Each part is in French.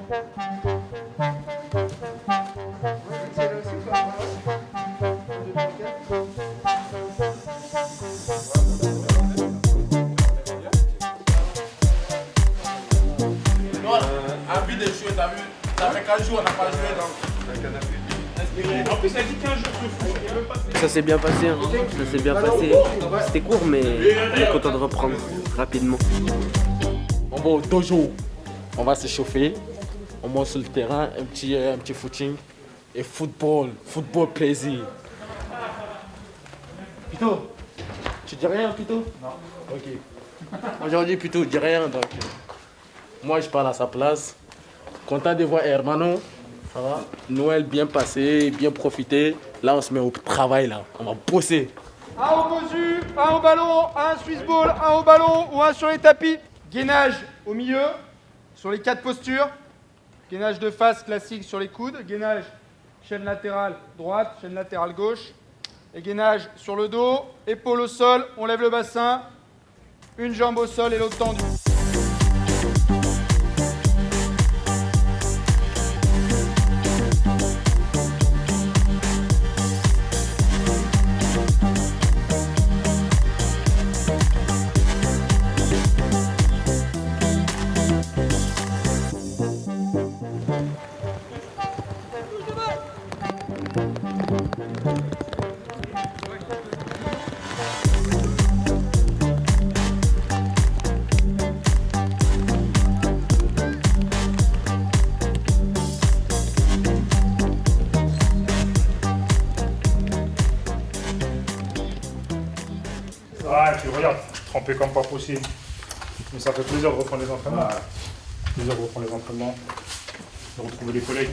Envie de jouer, t'as vu? Ça fait 4 jours, on n'a pas joué donc. En plus, elle dit 15 jours de foot. Ça s'est bien passé, hein. Ça s'est bien passé. C'était court, mais on est content de reprendre rapidement. On va au dojo, on va se chauffer, on monte sur le terrain, un petit footing et football plaisir. Pito, tu dis rien Pito? Non. Ok. Aujourd'hui Pito dis rien donc moi je parle à sa place. Content de voir Hermano, ça va? Noël bien passé, bien profité. Là on se met au travail là, on va bosser. Un au bosu, un au ballon, un Swiss ball, un au ballon ou un sur les tapis. Gainage au milieu, sur les 4 postures. Gainage de face classique sur les coudes. Gainage chaîne latérale droite, chaîne latérale gauche. Et gainage sur le dos, épaule au sol, on lève le bassin. Une jambe au sol et l'autre tendue. Ah, et puis regarde, trempé comme pas possible. Mais ça fait plaisir de reprendre les entraînements. Plaisir de reprendre les entraînements, de retrouver les collègues.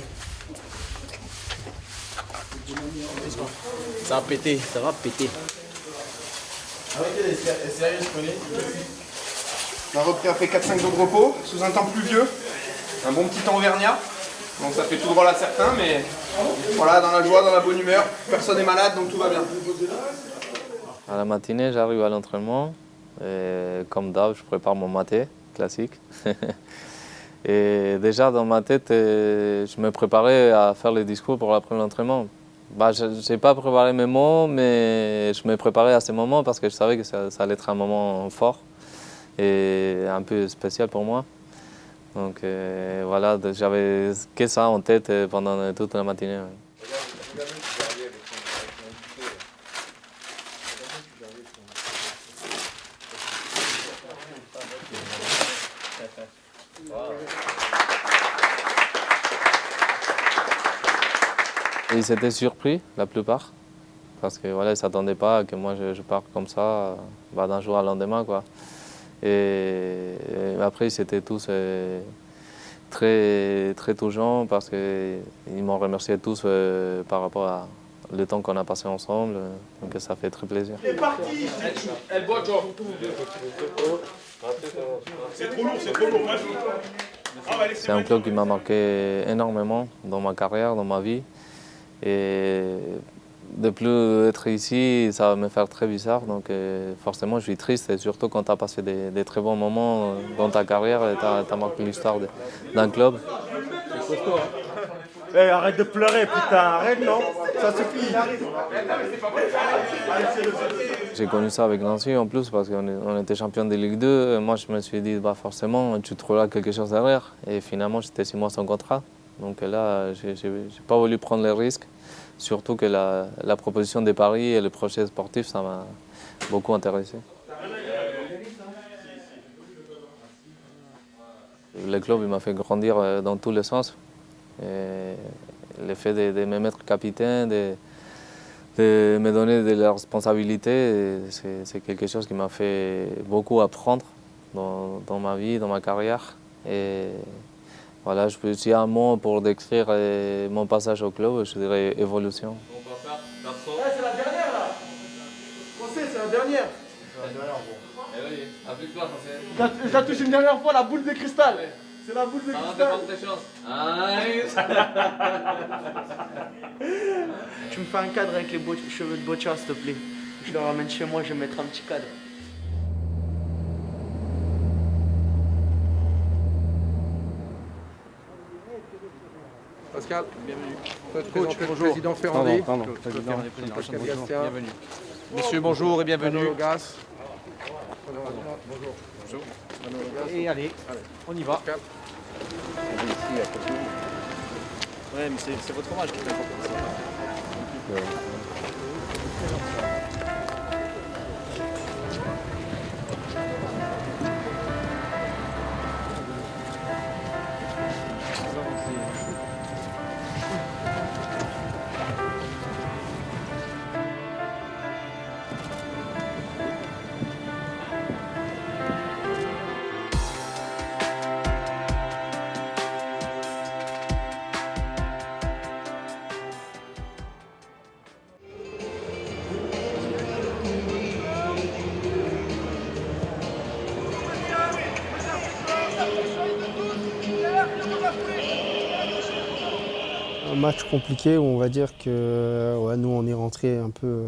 Ça va péter, ça va péter. On a repris après 4-5 jours de repos, sous un temps pluvieux. Un bon petit temps auvergnat. Donc ça fait tout drôle à certains, mais voilà, dans la joie, dans la bonne humeur. Personne n'est malade, donc tout va bien. À la matinée, j'arrive à l'entraînement. Et comme d'hab, je prépare mon maté classique. Et déjà dans ma tête, je me préparais à faire les discours pour l'après l'entraînement. Je n'ai pas préparé mes mots, mais je me préparais à ce moment parce que je savais que ça allait être un moment fort et un peu spécial pour moi. Donc voilà, j'avais que ça en tête pendant toute la matinée. Ils étaient surpris, la plupart, parce que voilà, ils ne s'attendaient pas que moi je parte comme ça, d'un jour à le lendemain, quoi. Et après, ils étaient tous très touchants parce qu'ils m'ont remercié tous par rapport à le temps qu'on a passé ensemble. Donc ça fait très plaisir. C'est parti. Elle boit, genre. C'est trop lourd, c'est trop lourd. C'est un club qui m'a marqué énormément dans ma carrière, dans ma vie. Et de plus être ici, ça va me faire très bizarre. Donc forcément, je suis triste. Et surtout quand tu as passé des très bons moments dans ta carrière et tu as marqué l'histoire d'un club. C'est costaud, hein. Hey, arrête de pleurer, putain, arrête, non? Ça suffit. J'ai connu ça avec Nancy en plus parce qu'on était champion de Ligue 2. Et moi, je me suis dit, forcément, tu trouveras quelque chose derrière. Et finalement, j'étais 6 mois sans contrat. Donc là, je n'ai pas voulu prendre les risques. Surtout que la proposition des paris et le projet sportif, ça m'a beaucoup intéressé. Le club il m'a fait grandir dans tous les sens. Et le fait de me mettre capitaine, de me donner de la responsabilité, c'est quelque chose qui m'a fait beaucoup apprendre dans ma vie, dans ma carrière. Et voilà, je peux dire un mot pour décrire mon passage au club, je dirais évolution. C'est la dernière là. Français, c'est la dernière. Je la touche une dernière fois, la boule de cristal. C'est la boule de cristal. Tu me fais un cadre avec les cheveux de Bocha, s'il te plaît. Je le ramène chez moi, je vais mettre un petit cadre. Pascal, bienvenue. Coach, bonjour. Président Ferrandé. Pascal Gastien. Bienvenue. Messieurs, bonjour et bienvenue. Bonjour. Et allez, on y va. Ouais, mais c'est votre fromage qui est important. Un match compliqué où on va dire que nous on est rentré un peu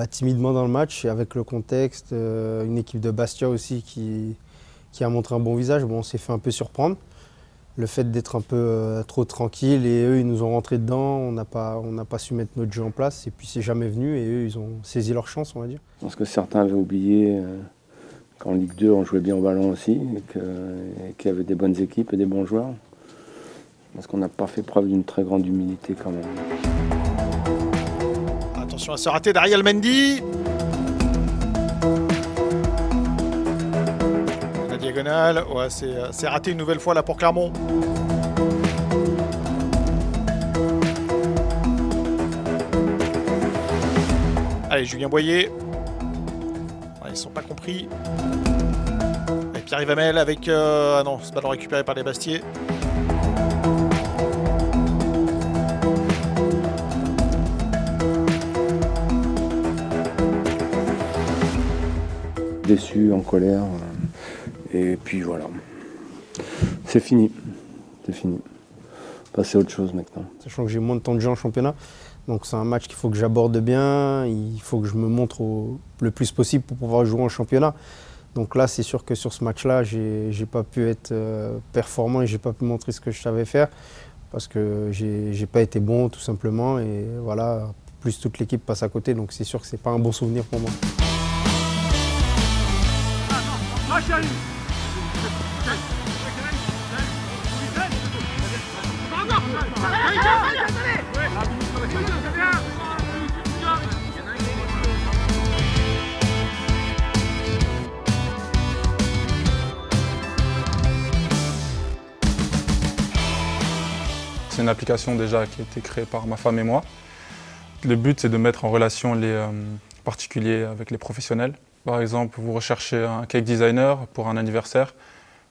timidement dans le match et avec le contexte, une équipe de Bastia aussi qui a montré un bon visage, on s'est fait un peu surprendre. Le fait d'être un peu trop tranquille et eux ils nous ont rentré dedans, on n'a pas su mettre notre jeu en place et puis c'est jamais venu et eux ils ont saisi leur chance on va dire. Je pense que certains avaient oublié qu'en Ligue 2 on jouait bien au ballon aussi et qu'il y avait des bonnes équipes et des bons joueurs. Parce qu'on n'a pas fait preuve d'une très grande humilité quand même. Attention à se rater d'Ariel Mendy. La diagonale, ouais, c'est raté une nouvelle fois là pour Clermont. Allez, Julien Boyer. Ouais, ils ne sont pas compris. Et Pierre Yvamel avec... Ah non, ce ballon récupéré par les Bastiais. Déçu, en colère, et puis voilà. C'est fini. Passer à autre chose maintenant. Sachant que j'ai moins de temps de jeu en championnat, donc c'est un match qu'il faut que j'aborde bien, il faut que je me montre le plus possible pour pouvoir jouer en championnat. Donc là, c'est sûr que sur ce match-là, j'ai pas pu être performant et j'ai pas pu montrer ce que je savais faire parce que j'ai pas été bon tout simplement et voilà, plus toute l'équipe passe à côté, donc c'est sûr que c'est pas un bon souvenir pour moi. C'est une application déjà qui a été créée par ma femme et moi. Le but, c'est de mettre en relation les particuliers avec les professionnels. Par exemple, vous recherchez un cake designer pour un anniversaire.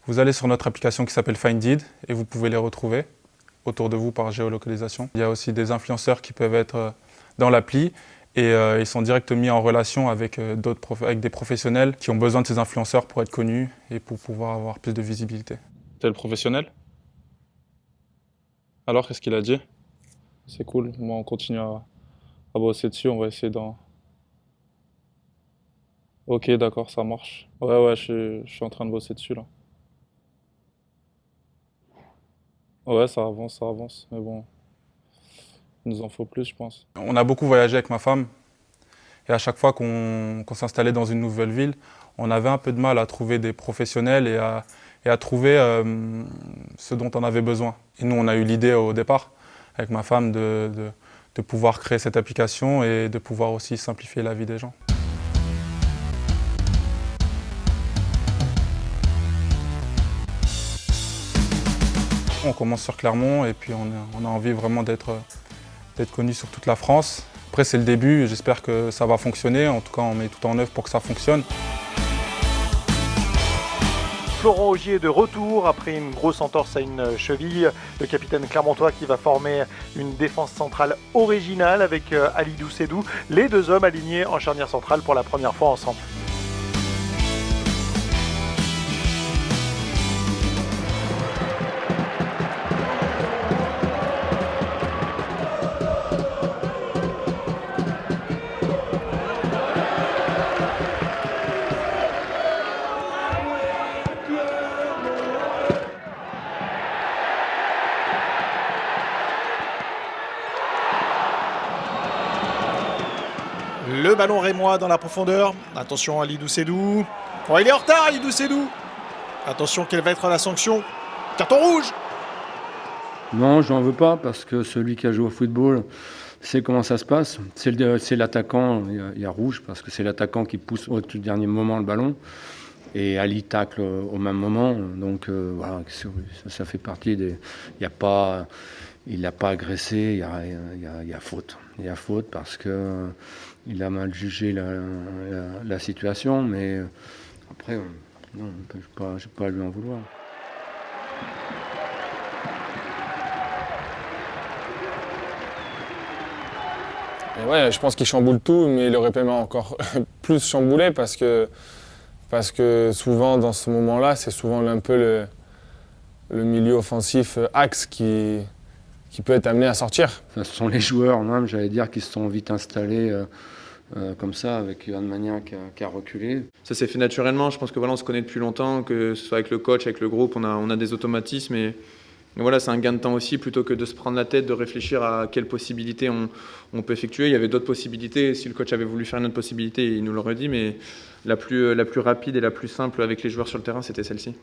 Vous allez sur notre application qui s'appelle Findid et vous pouvez les retrouver autour de vous par géolocalisation. Il y a aussi des influenceurs qui peuvent être dans l'appli et ils sont directement mis en relation avec des professionnels qui ont besoin de ces influenceurs pour être connus et pour pouvoir avoir plus de visibilité. C'est le professionnel? Alors, qu'est-ce qu'il a dit? C'est cool, moi on continue à bosser dessus, on va essayer d'en... Ok, d'accord, ça marche. Ouais, je suis en train de bosser dessus là. Ouais, ça avance, mais bon, il nous en faut plus, je pense. On a beaucoup voyagé avec ma femme, et à chaque fois qu'on s'installait dans une nouvelle ville, on avait un peu de mal à trouver des professionnels et à trouver ce dont on avait besoin. Et nous, on a eu l'idée au départ, avec ma femme, de pouvoir créer cette application et de pouvoir aussi simplifier la vie des gens. On commence sur Clermont et puis on a envie vraiment d'être connu sur toute la France. Après, c'est le début, j'espère que ça va fonctionner. En tout cas, on met tout en œuvre pour que ça fonctionne. Florent Ogier de retour après une grosse entorse à une cheville. Le capitaine clermontois qui va former une défense centrale originale avec Alidou Sedou. Les deux hommes alignés en charnière centrale pour la première fois ensemble. Le ballon rémois dans la profondeur. Attention à Lidou Sédou. Oh, il est en retard, Lidou Sédou. Attention, quelle va être la sanction? Carton rouge. Non, je n'en veux pas parce que celui qui a joué au football sait comment ça se passe. C'est l'attaquant, il y a rouge parce que c'est l'attaquant qui pousse au tout dernier moment le ballon. Et Ali tacle au même moment. Donc voilà, ça fait partie des... Il n'a pas agressé, il y a faute. Il y a faute parce qu'il a mal jugé la situation. Mais après, non, je ne peux pas lui en vouloir. Et ouais, je pense qu'il chamboule tout, mais il aurait pu encore plus chambouler parce que souvent dans ce moment-là, c'est souvent un peu le milieu offensif axe qui peut être amené à sortir. Ce sont les joueurs, même, j'allais dire, qui se sont vite installés comme ça, avec Yohan Mania qui a reculé. Ça s'est fait naturellement. Je pense que voilà, on se connaît depuis longtemps, que ce soit avec le coach, avec le groupe, on a des automatismes. Et voilà, c'est un gain de temps aussi, plutôt que de se prendre la tête, de réfléchir à quelles possibilités on peut effectuer. Il y avait d'autres possibilités. Si le coach avait voulu faire une autre possibilité, il nous l'aurait dit. Mais la plus rapide et la plus simple avec les joueurs sur le terrain, c'était celle-ci.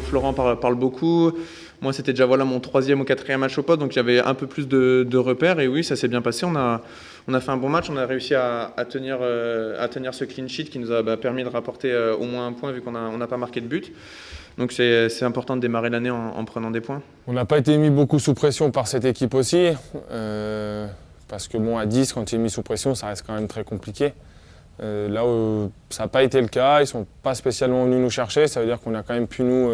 Florent parle beaucoup. Moi, c'était déjà mon 3e ou 4e match au poste, donc j'avais un peu plus de repères. Et oui, ça s'est bien passé. On a fait un bon match. On a réussi à tenir ce clean sheet qui nous a permis de rapporter au moins un point vu qu'on n'a pas marqué de but. Donc c'est important de démarrer l'année en prenant des points. On n'a pas été mis beaucoup sous pression par cette équipe aussi. Parce que à 10, quand tu es mis sous pression, ça reste quand même très compliqué. Là où ça n'a pas été le cas, ils ne sont pas spécialement venus nous chercher. Ça veut dire qu'on a quand même pu nous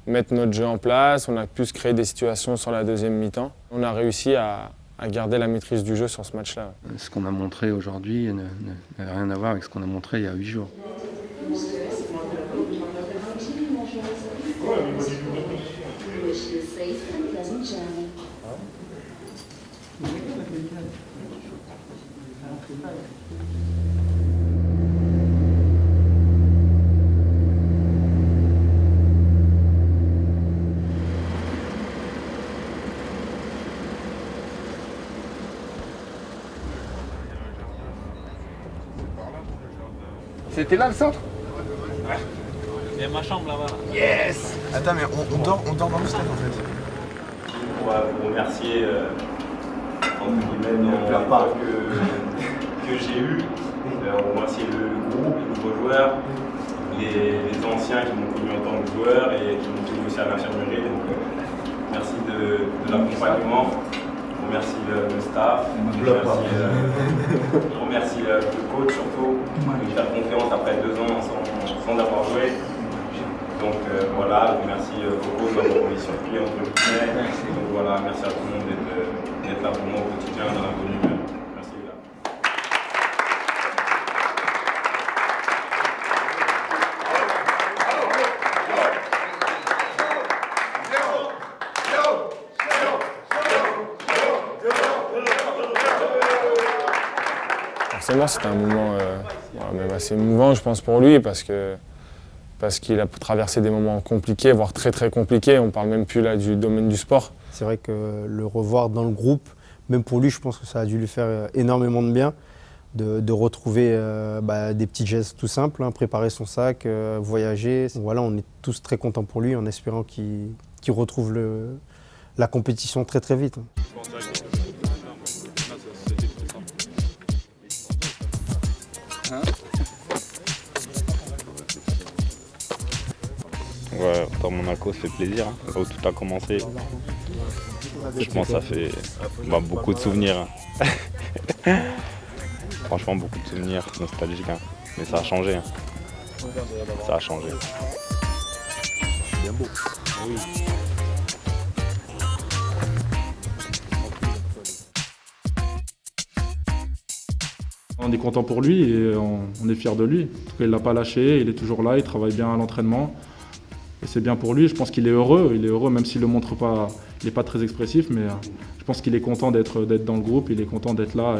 mettre notre jeu en place, on a pu se créer des situations sur la deuxième mi-temps. On a réussi à garder la maîtrise du jeu sur ce match-là. Ce qu'on a montré aujourd'hui n'a rien à voir avec ce qu'on a montré il y a 8 jours. C'était là le centre? Ouais. Il y a ma chambre là-bas. Yes! Attends, mais on dort dans le stade en fait. On va vous remercier entre guillemets dans pas que j'ai eu. On va remercier le groupe, les nouveaux joueurs, les anciens qui m'ont connu en tant que joueur et qui m'ont connu aussi à l'infirmerie. Donc merci de l'accompagnement. On remercie le staff, on remercie le coach surtout, de nous faire confiance après 2 ans sans avoir joué. Donc voilà, je remercie Coco de m'avoir mis sur pied entre guillemets. Donc voilà, merci à tout le monde d'être là pour moi au quotidien dans l'inconnu. Merci les gars. Forcément, c'était un moment même assez émouvant, je pense, pour lui, parce qu'il a traversé des moments compliqués, voire très très compliqués. On ne parle même plus là du domaine du sport. C'est vrai que le revoir dans le groupe, même pour lui, je pense que ça a dû lui faire énormément de bien, de retrouver des petits gestes tout simples, préparer son sac, voyager. Voilà, on est tous très contents pour lui, en espérant qu'il retrouve la compétition très très vite. Ouais, dans Monaco, ça fait plaisir. Là où tout a commencé, je pense que ça fait beaucoup de souvenirs. Franchement, beaucoup de souvenirs nostalgiques. Mais ça a changé. Ça a changé. C'est bien beau. Oui. On est content pour lui et on est fiers de lui. En tout cas, il ne l'a pas lâché, il est toujours là, il travaille bien à l'entraînement. Et c'est bien pour lui, je pense qu'il est heureux même s'il ne le montre pas, il n'est pas très expressif, mais je pense qu'il est content d'être dans le groupe, il est content d'être là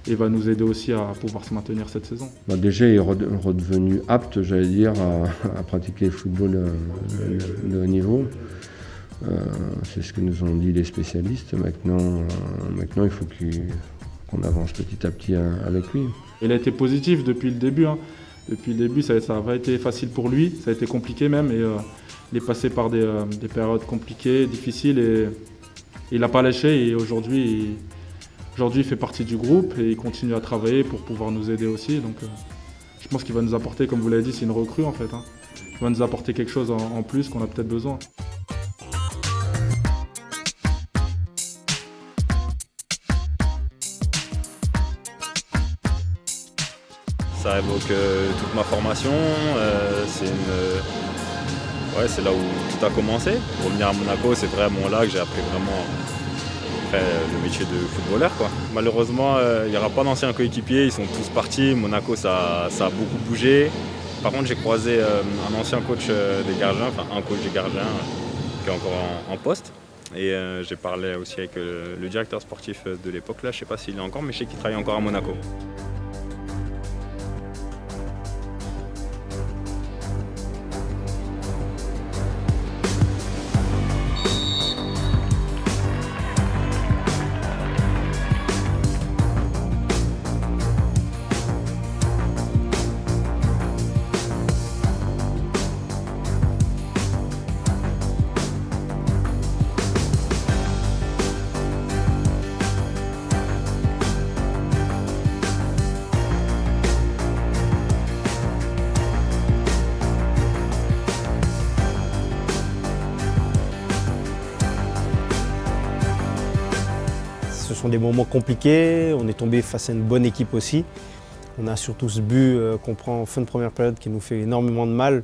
et va nous aider aussi à pouvoir se maintenir cette saison. Déjà, il est redevenu apte, j'allais dire, à pratiquer le football de haut niveau. C'est ce que nous ont dit les spécialistes. Maintenant il faut qu'on avance petit à petit avec lui. Il a été positif depuis le début. Depuis le début, ça n'a pas été facile pour lui, ça a été compliqué même. Et il est passé par des périodes compliquées, difficiles et il n'a pas lâché. Et aujourd'hui, il fait partie du groupe et il continue à travailler pour pouvoir nous aider aussi. Donc, je pense qu'il va nous apporter, comme vous l'avez dit, c'est une recrue en fait. Il va nous apporter quelque chose en plus qu'on a peut-être besoin. Ça évoque toute ma formation, c'est là où tout a commencé. Pour venir à Monaco, c'est vraiment là que j'ai appris vraiment le métier de footballeur, quoi. Malheureusement, il n'y aura pas d'anciens coéquipiers, ils sont tous partis. Monaco, ça a beaucoup bougé. Par contre, j'ai croisé un ancien coach des gardiens, enfin un coach des gardiens qui est encore en poste. Et j'ai parlé aussi avec le directeur sportif de l'époque, là, je ne sais pas s'il est encore, mais je sais qu'il travaille encore à Monaco. Ce sont des moments compliqués, on est tombé face à une bonne équipe aussi. On a surtout ce but qu'on prend en fin de première période qui nous fait énormément de mal.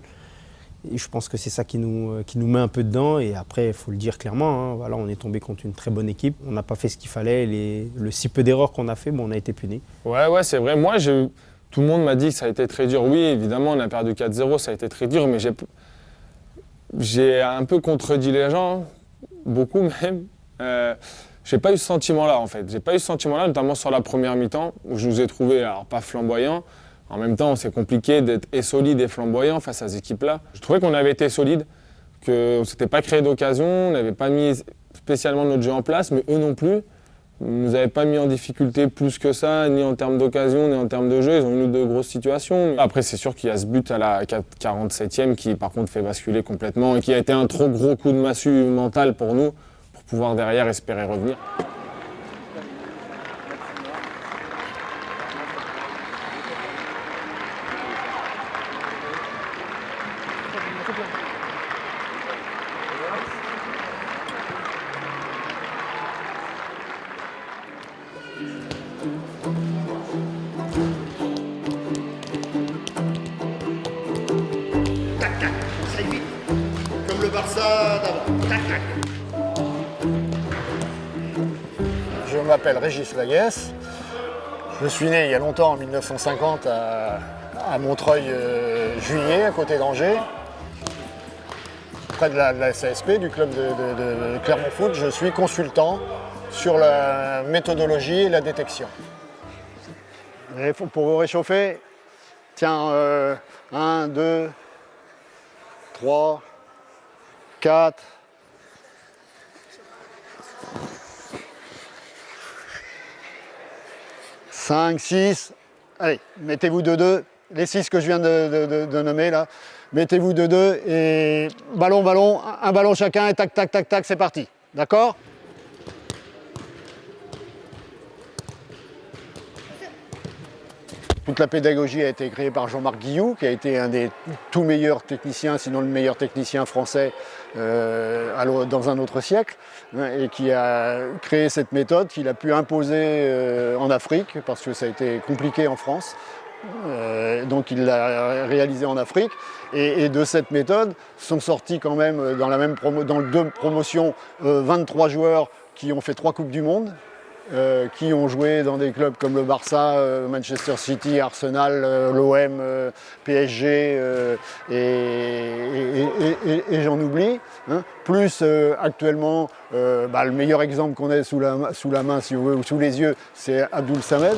Et je pense que c'est ça qui nous met un peu dedans. Et après, il faut le dire clairement, voilà, on est tombé contre une très bonne équipe. On n'a pas fait ce qu'il fallait. Le si peu d'erreurs qu'on a fait, on a été punis. Ouais, c'est vrai. Moi, tout le monde m'a dit que ça a été très dur. Oui, évidemment, on a perdu 4-0, ça a été très dur. Mais j'ai un peu contredit les gens, beaucoup même. J'ai pas eu ce sentiment-là, en fait. J'ai pas eu ce sentiment-là, notamment sur la première mi-temps, où je nous ai trouvés, alors pas flamboyants. En même temps, c'est compliqué d'être et solide et flamboyant face à ces équipes-là. Je trouvais qu'on avait été solide, qu'on ne s'était pas créé d'occasion, on n'avait pas mis spécialement notre jeu en place, mais eux non plus. Ils ne nous avaient pas mis en difficulté plus que ça, ni en termes d'occasion, ni en termes de jeu. Ils ont eu de grosses situations. Après, c'est sûr qu'il y a ce but à la 47e qui, par contre, fait basculer complètement et qui a été un trop gros coup de massue mental pour nous, pour pouvoir derrière espérer revenir. Tac, tac, ça y est, comme le Barça d'avant. Tac, tac. Je m'appelle Régis Laguès. Je suis né il y a longtemps, en 1950, à Montreuil-Juillet, à côté d'Angers. Près de la CSP, du club de Clermont Foot. Je suis consultant sur la méthodologie et la détection. Et pour vous réchauffer, tiens, 1, 2, 3, 4, 5, 6, allez, mettez-vous de deux, les 6 que je viens de nommer là, mettez-vous de deux et ballon, un ballon chacun et tac, tac, tac, tac, c'est parti, d'accord ? Toute la pédagogie a été créée par Jean-Marc Guilloux, qui a été un des tout meilleurs techniciens, sinon le meilleur technicien français dans un autre siècle, et qui a créé cette méthode qu'il a pu imposer en Afrique, parce que ça a été compliqué en France. Donc il l'a réalisé en Afrique, et de cette méthode sont sortis quand même dans le deux promotions 23 joueurs qui ont fait 3 Coupes du Monde. qui ont joué dans des clubs comme le Barça, Manchester City, Arsenal, l'OM, PSG et j'en oublie. Hein. Plus actuellement, le meilleur exemple qu'on ait sous la main, si vous voulez, ou sous les yeux, c'est Abdoul Samed.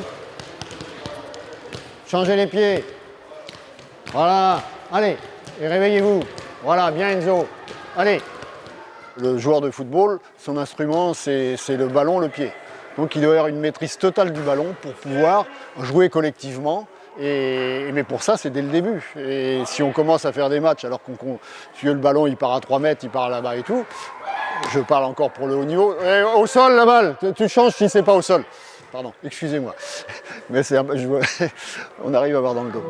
Changez les pieds. Voilà, allez, et réveillez-vous. Voilà, bien Enzo. Allez. Le joueur de football, son instrument, c'est le ballon, le pied. Donc il doit avoir une maîtrise totale du ballon pour pouvoir jouer collectivement. Mais pour ça, c'est dès le début. Et si on commence à faire des matchs alors que le ballon il part à 3 mètres, il part là-bas et tout, je parle encore pour le haut niveau. Et au sol, la balle, tu changes si c'est pas au sol. Pardon, excusez-moi. Mais on arrive à avoir dans le dos.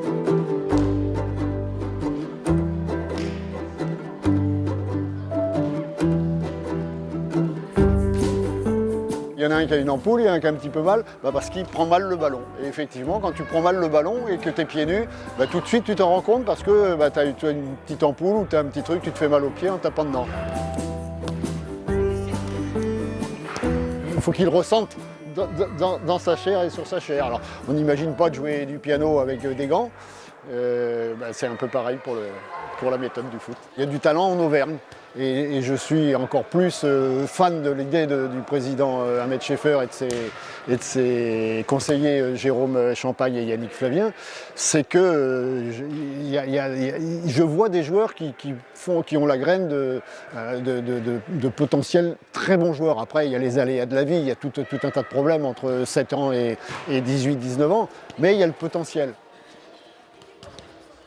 Il y en a un qui a une ampoule, il y en a un qui a un petit peu mal, parce qu'il prend mal le ballon. Et effectivement, quand tu prends mal le ballon et que tu es pieds nus, tout de suite tu t'en rends compte parce que tu as une petite ampoule ou tu as un petit truc, tu te fais mal au pied en tapant dedans. Il faut qu'il ressente dans sa chair et sur sa chair. Alors, on n'imagine pas de jouer du piano avec des gants. C'est un peu pareil pour la méthode du foot. Il y a du talent en Auvergne. Et je suis encore plus fan de l'idée du président Ahmed Scheffer et de ses conseillers Jérôme Champagne et Yannick Flavien, c'est que je vois des joueurs qui ont la graine de potentiels très bons joueurs. Après, il y a les aléas de la vie, il y a tout un tas de problèmes entre 7 ans et 18-19 ans, mais il y a le potentiel.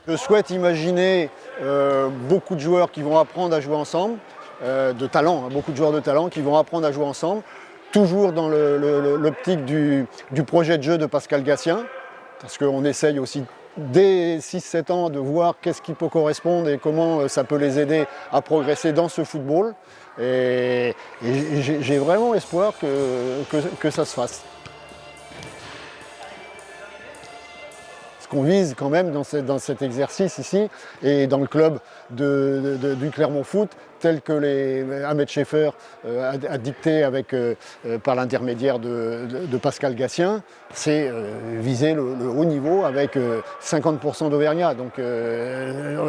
Je souhaite imaginer beaucoup de joueurs qui vont apprendre à jouer ensemble, de talent, beaucoup de joueurs de talent qui vont apprendre à jouer ensemble, toujours dans l'optique du projet de jeu de Pascal Gatien, parce qu'on essaye aussi dès 6-7 ans de voir qu'est-ce qui peut correspondre et comment ça peut les aider à progresser dans ce football. Et j'ai vraiment espoir que ça se fasse. Qu'on vise quand même dans cet exercice ici et dans le club du Clermont Foot tel que Ahmed Scheffer a dicté par l'intermédiaire de Pascal Gatien, c'est viser le haut niveau avec 50% d'Auvergnat. Donc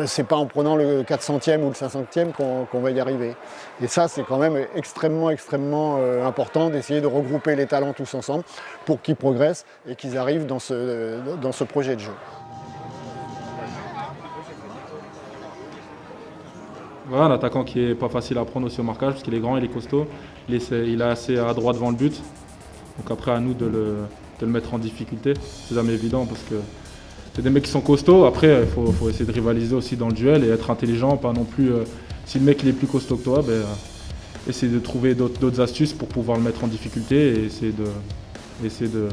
c'est pas en prenant le 400e ou le 500e qu'on va y arriver. Et ça, c'est quand même extrêmement important d'essayer de regrouper les talents tous ensemble pour qu'ils progressent et qu'ils arrivent dans ce projet de jeu. Voilà, un attaquant qui est pas facile à prendre aussi au marquage parce qu'il est grand, il est costaud, il est assez adroit devant le but. Donc après à nous de le mettre en difficulté, c'est jamais évident parce que c'est des mecs qui sont costauds. Après il faut essayer de rivaliser aussi dans le duel et être intelligent, pas non plus si le mec il est plus costaud que toi, essayer de trouver d'autres astuces pour pouvoir le mettre en difficulté et essayer de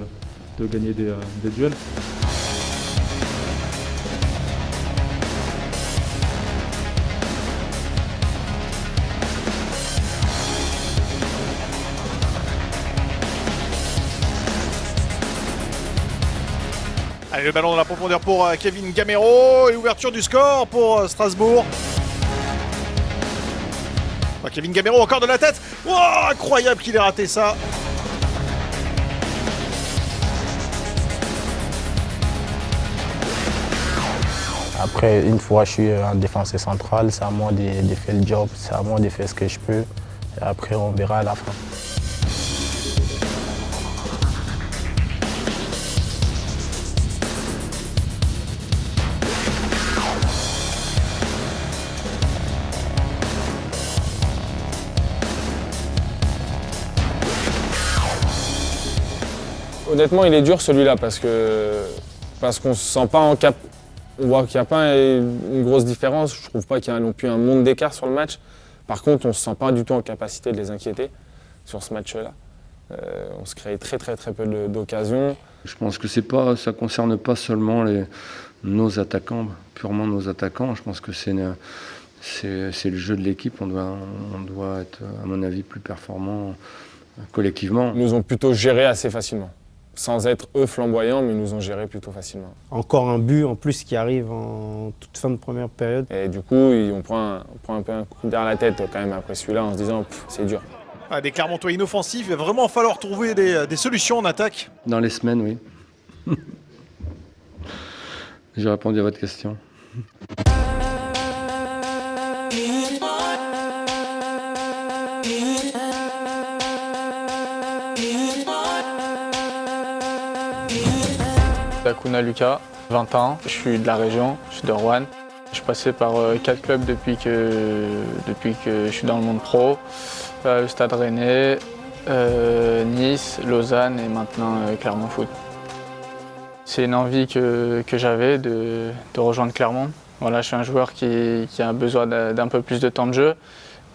gagner des duels. Allez, le ballon dans la profondeur pour Kevin Gamero et ouverture du score pour Strasbourg. Kevin Gamero encore de la tête. Oh, incroyable qu'il ait raté ça. Après, une fois je suis en défenseur central, c'est à moi de faire le job, c'est à moi de faire ce que je peux. Et après, on verra à la fin. Honnêtement, il est dur celui-là parce qu'on se sent pas en cap. On voit qu'il n'y a pas une grosse différence. Je trouve pas qu'il y a non plus un monde d'écart sur le match. Par contre, on se sent pas du tout en capacité de les inquiéter sur ce match-là. On se crée très peu d'occasions. Je pense que ça concerne pas seulement nos attaquants, purement nos attaquants. Je pense que c'est le jeu de l'équipe. On doit être, à mon avis, plus performant collectivement. Ils nous ont plutôt géré assez facilement. Sans être eux flamboyants, mais ils nous ont géré plutôt facilement. Encore un but en plus qui arrive en toute fin de première période. Et du coup, on prend un peu un coup derrière la tête quand même après celui-là en se disant c'est dur. Des Clermontois inoffensifs, il va vraiment falloir trouver des solutions en attaque. Dans les semaines, oui. J'ai répondu à votre question. Akuna Lucas, 20 ans, je suis de la région, je suis de Rouen. Je suis passé par 4 clubs depuis que je suis dans le monde pro. Le Stade Rennais, Nice, Lausanne et maintenant Clermont Foot. C'est une envie que j'avais de rejoindre Clermont. Voilà, je suis un joueur qui a besoin d'un peu plus de temps de jeu.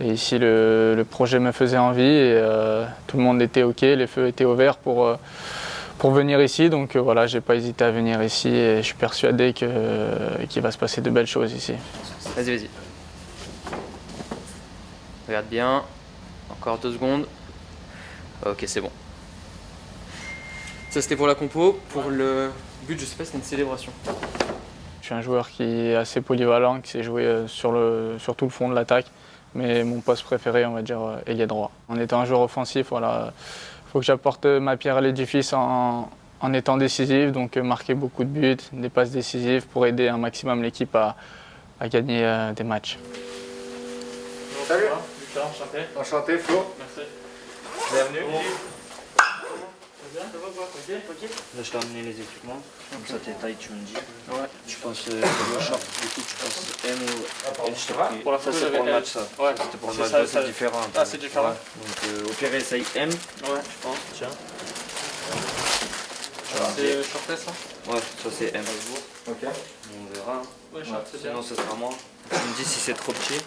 Et ici, le projet me faisait envie et tout le monde était OK, les feux étaient ouverts pour venir ici. Donc voilà, j'ai pas hésité à venir ici et je suis persuadé qu'il va se passer de belles choses ici. Vas-y, vas-y. Regarde bien. Encore 2 secondes. Ok, c'est bon. Ça, c'était pour la compo. Pour le but, je sais pas, c'était une célébration. Je suis un joueur qui est assez polyvalent, qui sait jouer sur tout le fond de l'attaque. Mais mon poste préféré, on va dire, ailier droit. En étant un joueur offensif, voilà, faut que j'apporte ma pierre à l'édifice en étant décisif, donc marquer beaucoup de buts, des passes décisives pour aider un maximum l'équipe à gagner des matchs. Salut Lucas, enchanté. Enchanté Flo. Merci. Bienvenue. Là, je t'ai amené les équipements. Comme ça, tes tailles, tu me dis. Ouais. Tu penses le short, du coup, tu penses M ou L, je t'ai pris. Ça, c'est pour le match, ça. Ouais. C'était pour le match, c'est différent. Ah, c'est différent. Ouais. Donc, au pire, essaye M. Ouais, je pense. Tiens. C'est shorté, ça? Ouais, ça, c'est M. Ok. On verra. Ouais, short, c'est bien. Sinon, ce sera moi. Tu me dis si c'est trop petit.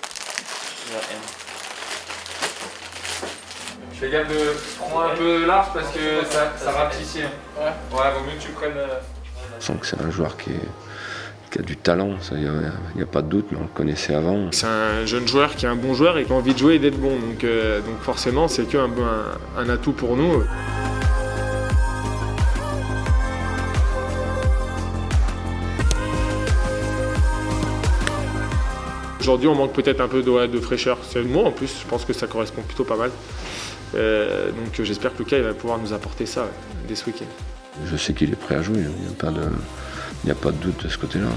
Il y a M. Je fais gaffe de prendre un peu large parce que ça rapetit. Ouais. Ouais, vaut mieux que tu prennes. Je sens que c'est un joueur qui a du talent, il n'y a pas de doute, mais on le connaissait avant. C'est un jeune joueur qui est un bon joueur et qui a envie de jouer et d'être bon. Donc forcément, c'est qu'un un atout pour nous. Aujourd'hui, on manque peut-être un peu de fraîcheur. C'est le mot en plus, je pense que ça correspond plutôt pas mal. Donc j'espère que Lucas il va pouvoir nous apporter ça dès ce week-end. Je sais qu'il est prêt à jouer, il n'y a pas de doute de ce côté-là.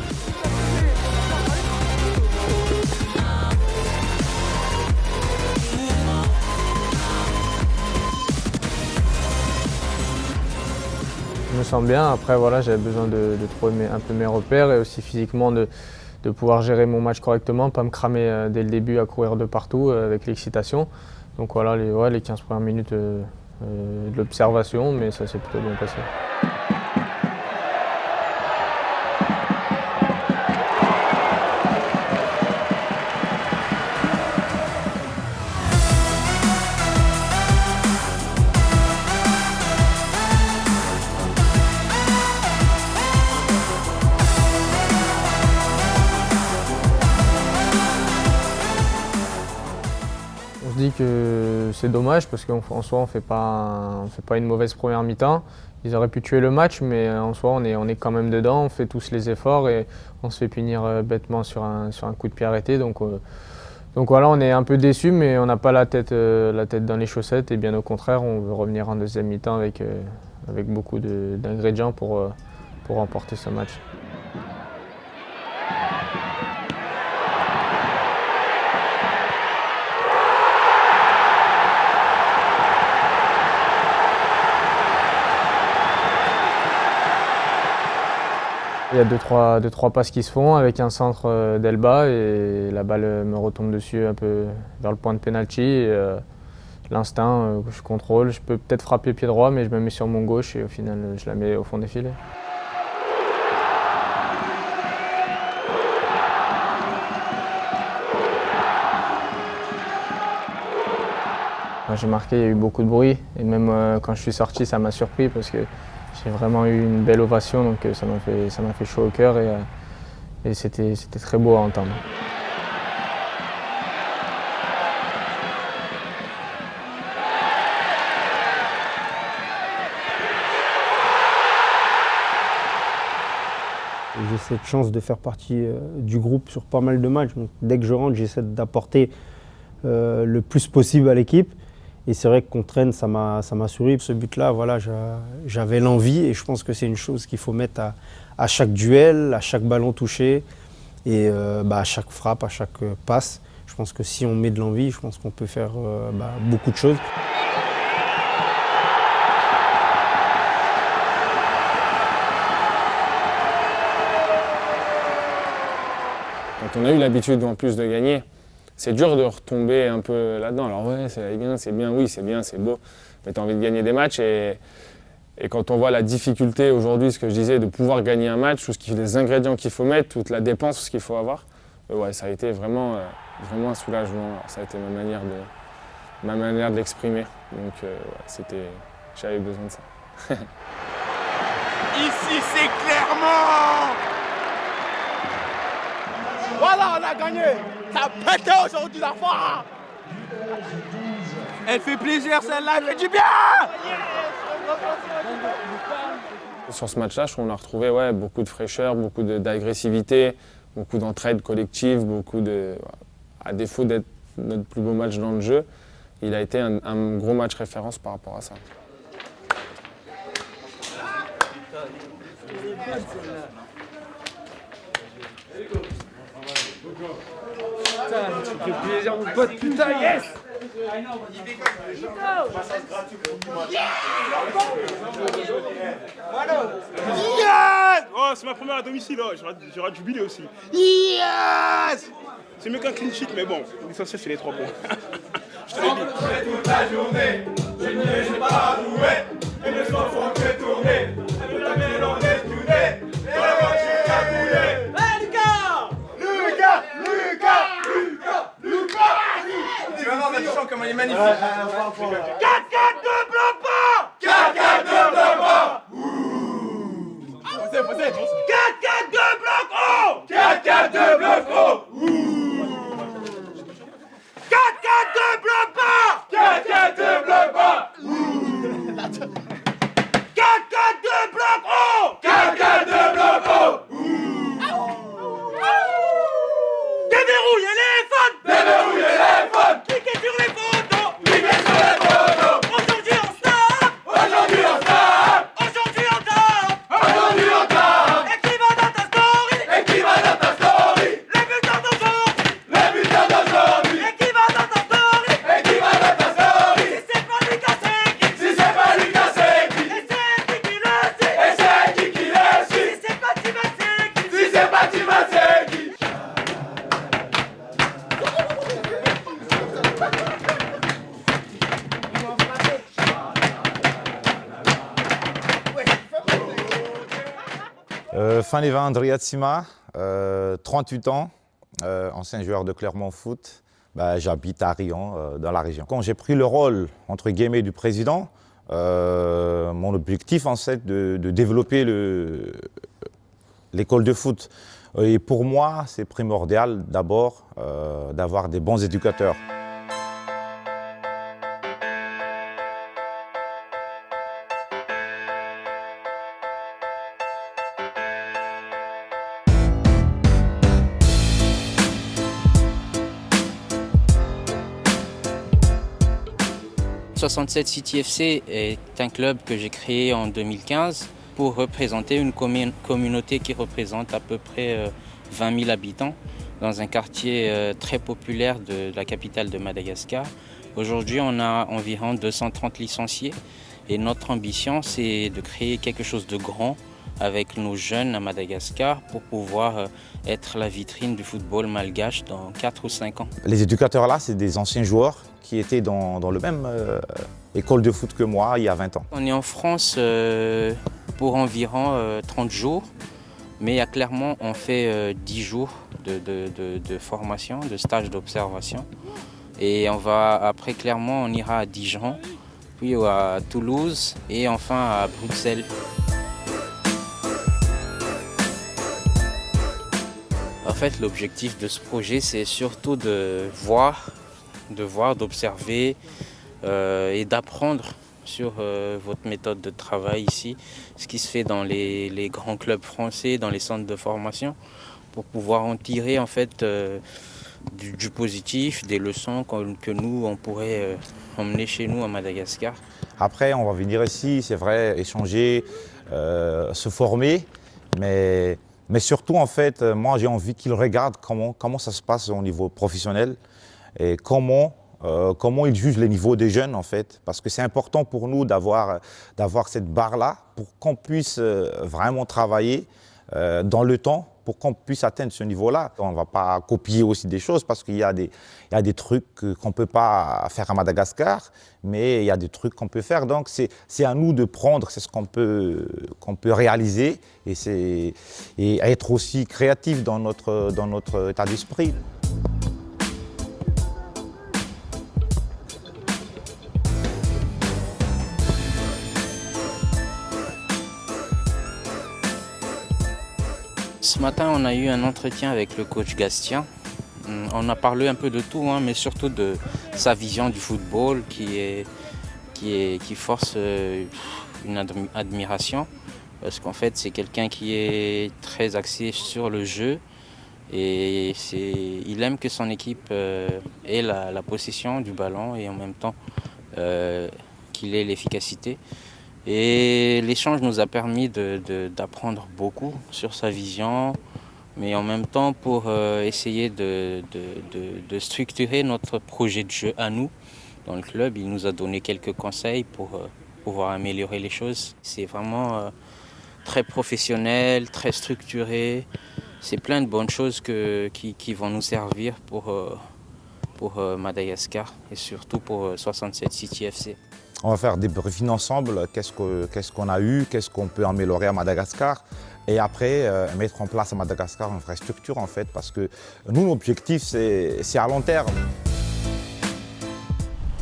Je me sens bien, après voilà, j'avais besoin de trouver un peu mes repères et aussi physiquement de pouvoir gérer mon match correctement, pas me cramer dès le début à courir de partout avec l'excitation. Donc voilà, les 15 premières minutes de l'observation, mais ça s'est plutôt bien passé. On se dit que c'est dommage parce qu'en soi on fait pas une mauvaise première mi-temps. Ils auraient pu tuer le match, mais en soi on est quand même dedans, on fait tous les efforts et on se fait punir bêtement sur un coup de pied arrêté. Donc voilà, on est un peu déçus, mais on n'a pas la tête dans les chaussettes et bien au contraire, on veut revenir en deuxième mi-temps avec beaucoup d'ingrédients pour remporter ce match. Il y a deux, trois passes qui se font avec un centre d'Elba et la balle me retombe dessus un peu vers le point de pénalty. L'instinct, je contrôle, je peux peut-être frapper pied droit mais je me mets sur mon gauche et au final je la mets au fond des filets. Quand j'ai marqué, il y a eu beaucoup de bruit et même quand je suis sorti, ça m'a surpris parce que j'ai vraiment eu une belle ovation, donc ça m'a fait chaud au cœur et c'était très beau à entendre. J'ai cette chance de faire partie du groupe sur pas mal de matchs. Donc, dès que je rentre, j'essaie d'apporter le plus possible à l'équipe. Et c'est vrai que contre Rennes, ça m'a souri. Ce but-là, voilà, j'avais l'envie et je pense que c'est une chose qu'il faut mettre à chaque duel, à chaque ballon touché et à chaque frappe, à chaque passe. Je pense que si on met de l'envie, je pense qu'on peut faire beaucoup de choses. Quand on a eu l'habitude en plus de gagner, c'est dur de retomber un peu là-dedans. Alors ouais, c'est bien, oui, c'est bien, c'est beau, mais tu as envie de gagner des matchs et quand on voit la difficulté aujourd'hui, ce que je disais, de pouvoir gagner un match, les ingrédients qu'il faut mettre, toute la dépense, ce qu'il faut avoir, ouais, ça a été vraiment un soulagement. Alors, ça a été ma manière de l'exprimer. Donc j'avais besoin de ça. Ici, c'est clairement. Voilà, on a gagné. Ça a pété aujourd'hui la foi. Elle fait plaisir celle-là, elle fait du bien. Sur ce match-là, je trouve qu'on a retrouvé beaucoup de fraîcheur, beaucoup d'agressivité, beaucoup d'entraide collective, à défaut d'être notre plus beau match dans le jeu, il a été un gros match référence par rapport à ça. Putain, tu me fais plaisir mon pote, putain, yes! Yes! Oh, c'est ma première à domicile, j'aurais jubilé aussi. Yes! C'est mieux qu'un clean sheet, mais bon, l'essentiel c'est les 3 points. Je te l'ai dit. Toute la journée, je n'ai pas joué, et mes enfants fait tourner, et de la mélodie tournée, et la voiture a coulé. Tu vas voir notre chant comme il est magnifique. 4-4-2 bloc bas. 4-4-2 bloc bas. 4-4-2 bloc haut. 4-4-2 bloc haut. 4-4-2 bloc bas. 4-4-2 bloc bas. 4-4-2 bloc haut. 4-4-2 bloc haut. Déverrouillez les fans. Déverrouillez les fans. Cliquez sur les photos. Cliquez sur les photos. Aujourd'hui on snap. Aujourd'hui on snap. Aujourd'hui on tape. Aujourd'hui on tape. Et qui va dans ta story. Et qui va dans ta story. Les buteurs d'aujourd'hui. Les buteurs d'aujourd'hui. Et qui va dans ta story. Et qui va dans ta story. Si c'est pas Lucas, c'est qui. Si c'est pas Lucas, c'est qui. Et c'est qui le sait. Et c'est qui le sait. Si c'est pas Tima, c'est qui. Si c'est pas Tima, c'est qui. Faneva Andrea Tsima, 38 ans, ancien joueur de Clermont Foot. J'habite à Rion, dans la région. Quand j'ai pris le rôle, entre guillemets, du président, mon objectif, en fait, de développer l'école de foot. Et pour moi, c'est primordial, d'abord, d'avoir des bons éducateurs. Le 67 City FC est un club que j'ai créé en 2015 pour représenter une communauté qui représente à peu près 20 000 habitants dans un quartier très populaire de la capitale de Madagascar. Aujourd'hui, on a environ 230 licenciés et notre ambition, c'est de créer quelque chose de grand avec nos jeunes à Madagascar pour pouvoir être la vitrine du football malgache dans 4 ou 5 ans. Les éducateurs là, c'est des anciens joueurs qui étaient dans le même école de foot que moi il y a 20 ans. On est en France pour environ 30 jours, mais à Clermont on fait 10 jours de formation, de stage d'observation. Et on va, après Clermont, on ira à Dijon, puis à Toulouse et enfin à Bruxelles. En fait, l'objectif de ce projet, c'est surtout d'observer et d'apprendre sur votre méthode de travail ici, ce qui se fait dans les grands clubs français, dans les centres de formation, pour pouvoir en tirer en fait du positif, des leçons que nous, on pourrait emmener chez nous à Madagascar. Après, on va venir ici, c'est vrai, échanger, se former, mais surtout, en fait, moi, j'ai envie qu'ils regardent comment ça se passe au niveau professionnel et comment ils jugent les niveaux des jeunes, en fait. Parce que c'est important pour nous d'avoir cette barre-là pour qu'on puisse vraiment travailler dans le temps, pour qu'on puisse atteindre ce niveau-là. On ne va pas copier aussi des choses parce qu'il y a des trucs qu'on ne peut pas faire à Madagascar, mais il y a des trucs qu'on peut faire. Donc c'est à nous de prendre, c'est ce qu'on peut réaliser et être aussi créatif dans notre état d'esprit. Ce matin, on a eu un entretien avec le coach Gastien. On a parlé un peu de tout, hein, mais surtout de sa vision du football qui force une admiration. Parce qu'en fait, c'est quelqu'un qui est très axé sur le jeu et il aime que son équipe ait la possession du ballon et en même temps qu'il ait l'efficacité. Et l'échange nous a permis d'apprendre beaucoup sur sa vision, mais en même temps pour essayer de structurer notre projet de jeu à nous. Dans le club, il nous a donné quelques conseils pour pouvoir améliorer les choses. C'est vraiment très professionnel, très structuré. C'est plein de bonnes choses qui vont nous servir pour Madagascar et surtout pour 67 City FC. On va faire des briefings ensemble, qu'est-ce qu'on a eu, qu'est-ce qu'on peut améliorer à Madagascar et après mettre en place à Madagascar une vraie structure en fait parce que nous, l'objectif c'est à long terme.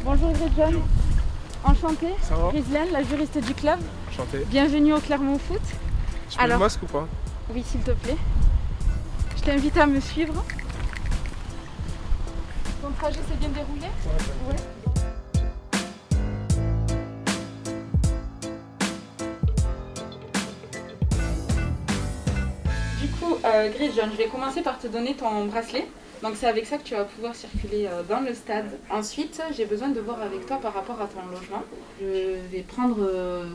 Bonjour Grégion, enchantée, Ghislaine, la juriste du club. Enchantée. Bienvenue au Clermont Foot. Je mets le masque ou pas? Oui, s'il te plaît. Je t'invite à me suivre. Ton trajet s'est bien déroulé? Ouais. Du coup, Grégion, je vais commencer par te donner ton bracelet. Donc c'est avec ça que tu vas pouvoir circuler dans le stade. Ensuite, j'ai besoin de voir avec toi par rapport à ton logement. Je vais prendre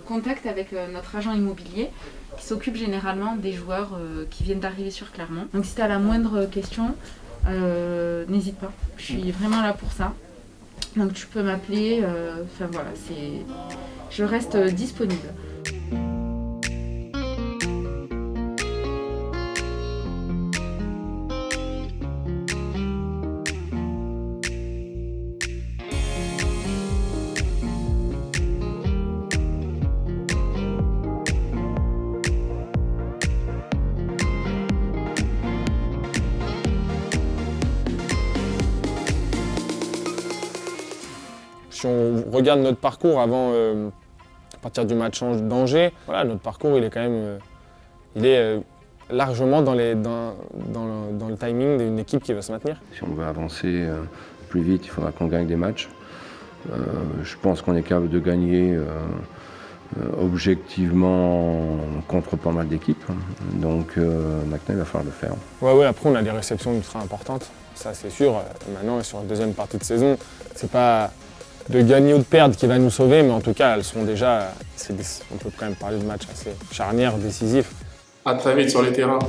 contact avec notre agent immobilier qui s'occupe généralement des joueurs qui viennent d'arriver sur Clermont. Donc si tu as la moindre question, n'hésite pas. Je suis vraiment là pour ça. Donc tu peux m'appeler. Enfin voilà, je reste disponible. Si on regarde notre parcours avant, à partir du match d'Angers, voilà, notre parcours il est quand même largement dans le timing d'une équipe qui va se maintenir. Si on veut avancer plus vite, il faudra qu'on gagne des matchs. Je pense qu'on est capable de gagner objectivement contre pas mal d'équipes. Donc maintenant il va falloir le faire. Ouais, après on a des réceptions ultra importantes, ça c'est sûr. Maintenant sur la deuxième partie de saison, c'est pas de gagner ou de perdre qui va nous sauver, mais en tout cas elles sont déjà, on peut quand même parler de matchs assez charnières, décisifs. À très vite sur les terrains.